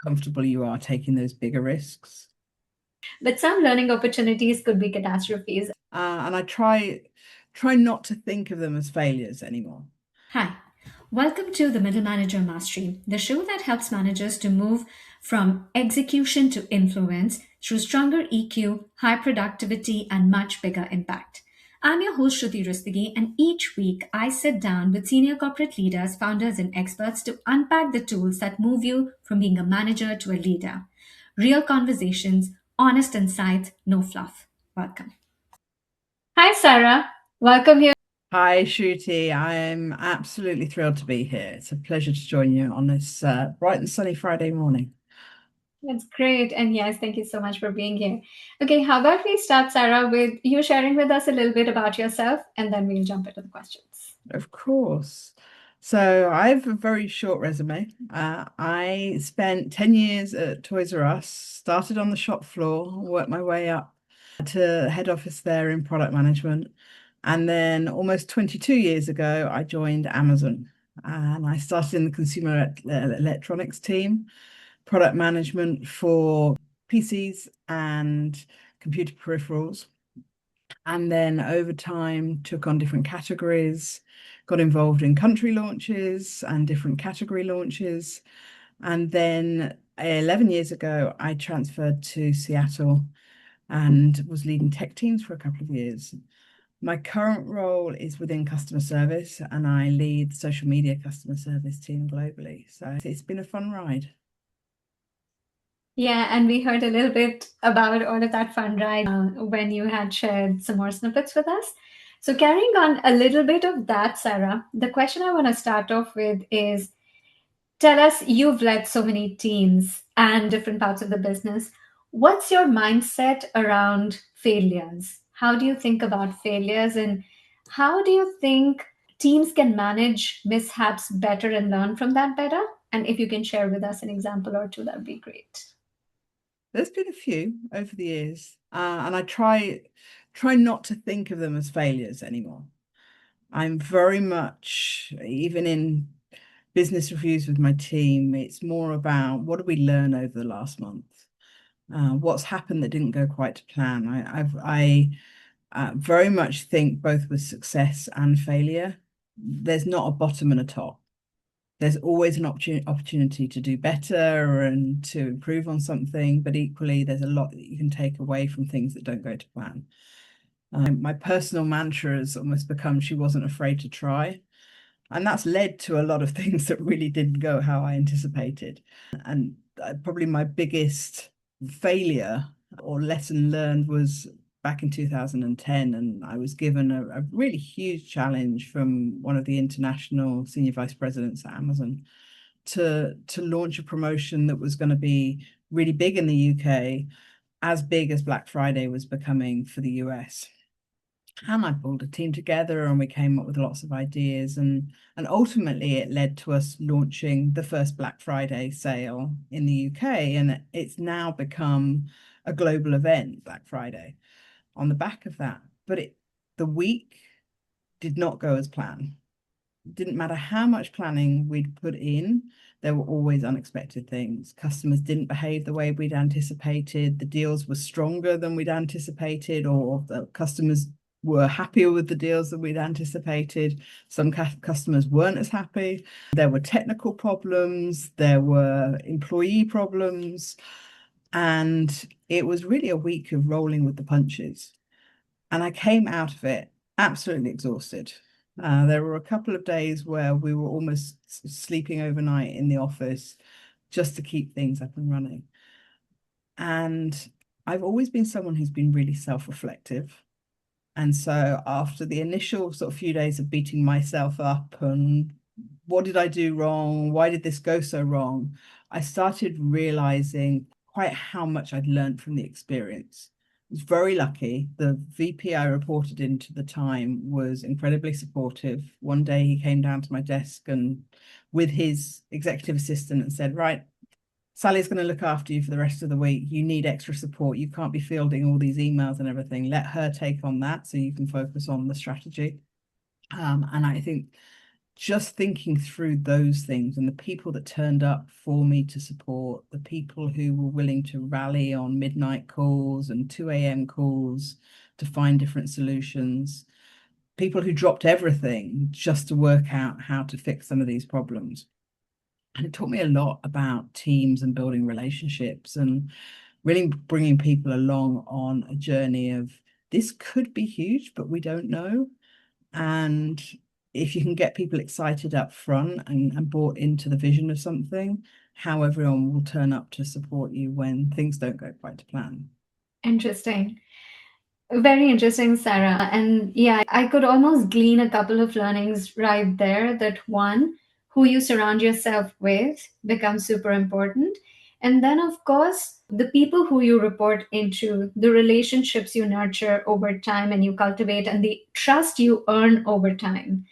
comfortable you are taking those bigger risks. But some learning opportunities could be catastrophes. And I try not to think of them as failures anymore. Hi, welcome to the Middle Manager Mastery, the show that helps managers to move from execution to influence through stronger EQ, high productivity, and much bigger impact. I'm your host, Shruti Rustagi, and each week I sit down with senior corporate leaders, founders, and experts to unpack the tools that move you from being a manager to a leader. Real conversations, honest insights, no fluff. Welcome. Hi, Sarah. Welcome here. Hi, Shruti. I'm absolutely thrilled to be here. It's a pleasure to join you on this bright and sunny Friday morning. That's great. And yes, thank you so much for being here. Okay, how about we start, Sarah, with you sharing with us a little bit about yourself, and then we'll jump into the questions. Of course. So I have a very short resume. I spent 10 years at Toys R Us, started on the shop floor, worked my way up to head office there in product management. And then almost 22 years ago, I joined Amazon and I started in the consumer electronics team, product management for PCs and computer peripherals. And then over time took on different categories, got involved in country launches and different category launches. And then 11 years ago, I transferred to Seattle and was leading tech teams for a couple of years. My current role is within customer service, and I lead the social media customer service team globally. So it's been a fun ride. Yeah, and we heard a little bit about all of that fun ride when you had shared some more snippets with us. So, carrying on a little bit of that, Sarah, the question I want to start off with is tell us, you've led so many teams and different parts of the business. What's your mindset around failures? How do you think about failures, and how do you think teams can manage mishaps better and learn from that better? And if you can share with us an example or two, that would be great. There's been a few over the years, and I try not to think of them as failures anymore. I'm very much, even in business reviews with my team, it's more about what did we learn over the last month? What's happened that didn't go quite to plan? I very much think both with success and failure, there's not a bottom and a top. There's always an opportunity to do better and to improve on something, but equally, there's a lot that you can take away from things that don't go to plan. My personal mantra has almost become she wasn't afraid to try. And that's led to a lot of things that really didn't go how I anticipated. And probably my biggest failure or lesson learned was back in 2010. And I was given a really huge challenge from one of the international senior vice presidents at Amazon to launch a promotion that was going to be really big in the UK, as big as Black Friday was becoming for the US. And I pulled a team together and we came up with lots of ideas, and ultimately it led to us launching the first Black Friday sale in the UK, and it's now become a global event, Black Friday, on the back of that. But the week did not go as planned. It didn't matter how much planning we'd put in, there were always unexpected things. Customers didn't behave the way we'd anticipated. The deals were stronger than we'd anticipated, or the customers were happier with the deals than we'd anticipated. Some customers weren't as happy. There were technical problems, there were employee problems, and it was really a week of rolling with the punches. And I came out of it absolutely exhausted. There were a couple of days where we were almost sleeping overnight in the office just to keep things up and running. And I've always been someone who's been really self-reflective. And so after the initial sort of few days of beating myself up and what did I do wrong? Why did this go so wrong? I started realizing quite how much I'd learned from the experience. I was very lucky. The VP I reported into the time was incredibly supportive. One day he came down to my desk and with his executive assistant and said, right, Sally's going to look after you for the rest of the week. You need extra support. You can't be fielding all these emails and everything. Let her take on that so you can focus on the strategy. And I think just thinking through those things and the people that turned up for me to support, the people who were willing to rally on midnight calls and 2 a.m. calls to find different solutions, people who dropped everything just to work out how to fix some of these problems. And it taught me a lot about teams and building relationships and really bringing people along on a journey of this could be huge, but we don't know. And if you can get people excited up front and bought into the vision of something, how everyone will turn up to support you when things don't go quite to plan. Interesting. Very interesting, Sarah. And yeah, I could almost glean a couple of learnings right there that one, who you surround yourself with becomes super important. And then, of course, the people who you report into, the relationships you nurture over time and you cultivate, and the trust you earn over time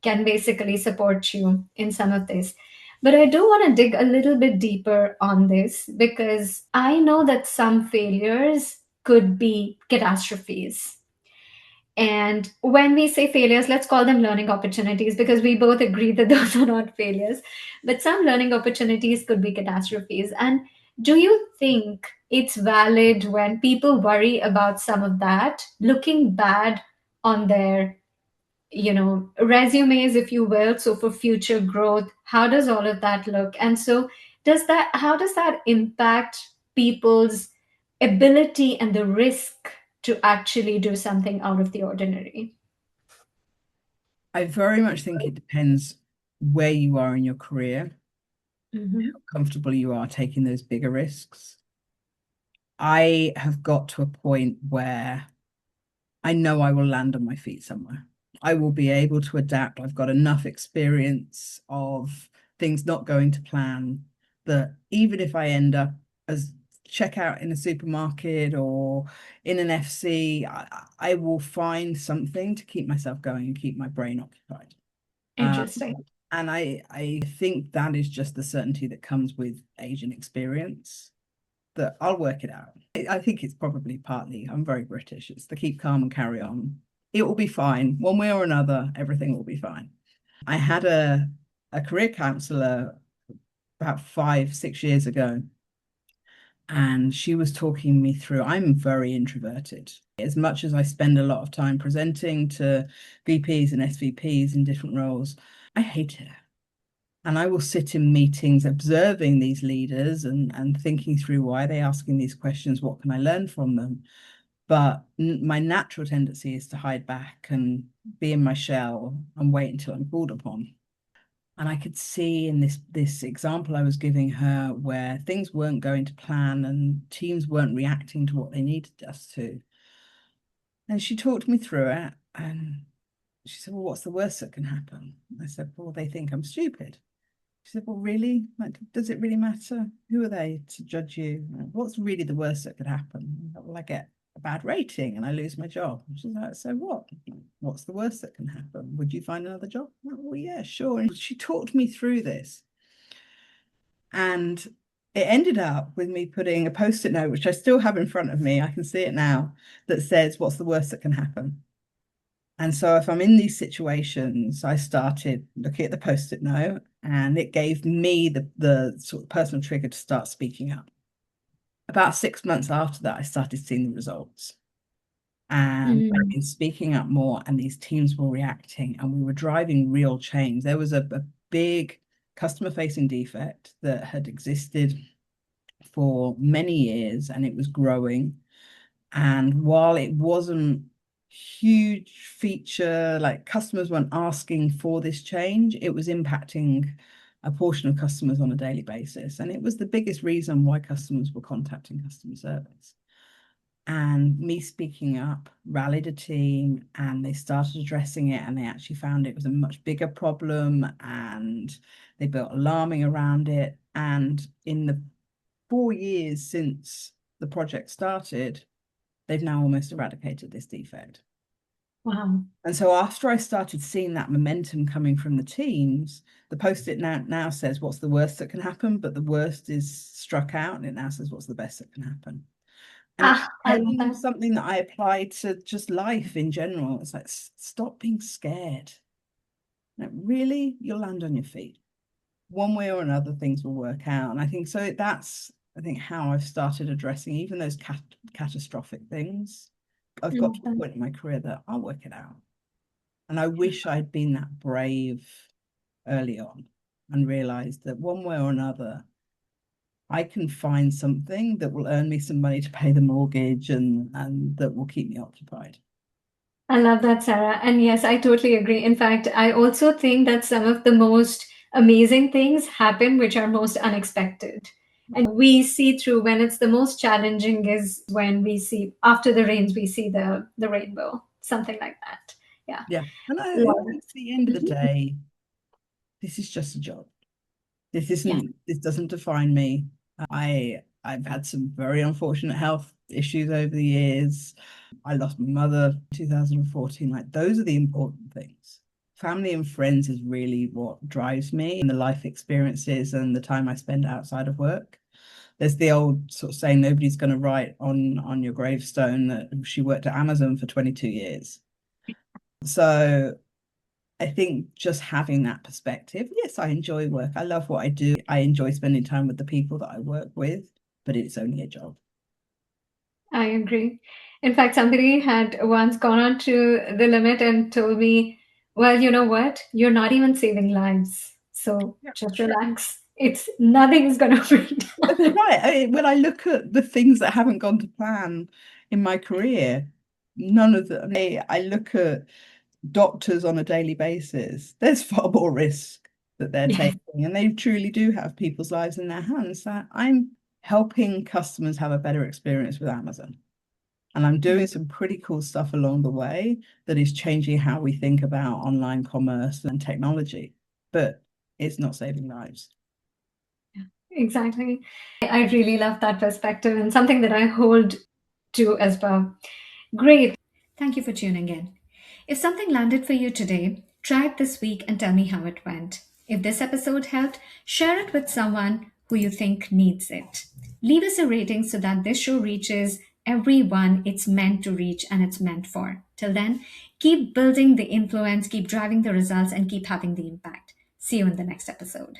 can basically support you in some of this. But I do want to dig a little bit deeper on this because I know that some failures could be catastrophes. And when we say failures, let's call them learning opportunities because we both agree that those are not failures. But some learning opportunities could be catastrophes. And do you think it's valid when people worry about some of that, looking bad on their resumes, if you will, so for future growth, how does all of that look? And so how does that impact people's ability and the risk to actually do something out of the ordinary? I very much think it depends where you are in your career, Hmm. how comfortable you are taking those bigger risks. I have got to a point where I know I will land on my feet somewhere. I will be able to adapt. I've got enough experience of things not going to plan that even if I end up as checkout in a supermarket or in an FC, I will find something to keep myself going and keep my brain occupied. Um, Interesting. and I think that is just the certainty that comes with age and experience that I'll work it out. I think it's probably partly, I'm very British. It's the keep calm and carry on. It will be fine. One way or another, everything will be fine. I had a career counselor about 5, 6 years ago, and she was talking me through. I'm very introverted. As much as I spend a lot of time presenting to VPs and SVPs in different roles, I hate it. And I will sit in meetings observing these leaders and thinking through why they're asking these questions, what can I learn from them? But my natural tendency is to hide back and be in my shell and wait until I'm called upon. And I could see in this example I was giving her where things weren't going to plan and teams weren't reacting to what they needed us to. And she talked me through it and she said, well, what's the worst that can happen? I said, well, they think I'm stupid. She said, well, really? Like, does it really matter? Who are they to judge you? What's really the worst that could happen? Well, I get a bad rating and I lose my job. She's like, so what? What's the worst that can happen? Would you find another job? Well, yeah, sure. And she talked me through this. And it ended up with me putting a post-it note, which I still have in front of me. I can see it now, that says, what's the worst that can happen? And so if I'm in these situations, I started looking at the post-it note and it gave me the sort of personal trigger to start speaking up. About 6 months after that, I started seeing the results. And I've Mm. been speaking up more, and these teams were reacting, and we were driving real change. There was a big customer-facing defect that had existed for many years, and it was growing. And while it wasn't huge feature, like customers weren't asking for this change, it was impacting a portion of customers on a daily basis. And it was the biggest reason why customers were contacting customer service. And me speaking up rallied a team and they started addressing it and they actually found it was a much bigger problem and they built alarming around it. And in the 4 years since the project started, they've now almost eradicated this defect. Wow. And so after I started seeing that momentum coming from the teams, the post-it now says what's the worst that can happen, but the worst is struck out and it now says what's the best that can happen. And it Ah, I love became that. something that I apply to just life in general. It's like stop being scared. Like, really, you'll land on your feet. One way or another, things will work out. And I think so. That's, I think, how I've started addressing even those catastrophic things. I've got to a Mhm. point in my career that I'll work it out. And I wish I'd been that brave early on and realized that one way or another, I can find something that will earn me some money to pay the mortgage and that will keep me occupied. I love that, Sarah. And yes, I totally agree. In fact, I also think that some of the most amazing things happen which are most unexpected. And we see through when it's the most challenging is when we see after the rains, we see the rainbow, something like that. Yeah. Yeah. And I Love think at the end of the it. Mhm. day, this is just a job. Yeah. This doesn't define me. I've had some very unfortunate health issues over the years. I lost my mother in 2014. Like those are the important things. Family and friends is really what drives me and the life experiences and the time I spend outside of work. There's the old sort of saying nobody's going to write on your gravestone that she worked at Amazon for 22 years. So I think just having that perspective, yes, I enjoy work. I love what I do. I enjoy spending time with the people that I work with, but it's only a job. I agree. In fact, somebody had once gone on to the limit and told me, well, you know what? You're not even saving lives. So Yeah, just sure. relax. It's nothing is going to break That's down. right. When I look at the things that haven't gone to plan in my career, none of them. I look at doctors on a daily basis. There's far more risk that they're Yes. taking, and they truly do have people's lives in their hands. That I'm helping customers have a better experience with Amazon. And I'm doing some pretty cool stuff along the way that is changing how we think about online commerce and technology, but it's not saving lives. Exactly. I really love that perspective and something that I hold to as well. Great. Thank you for tuning in. If something landed for you today, try it this week and tell me how it went. If this episode helped, share it with someone who you think needs it. Leave us a rating so that this show reaches everyone it's meant to reach and it's meant for. Till then, keep building the influence, keep driving the results, and keep having the impact. See you in the next episode.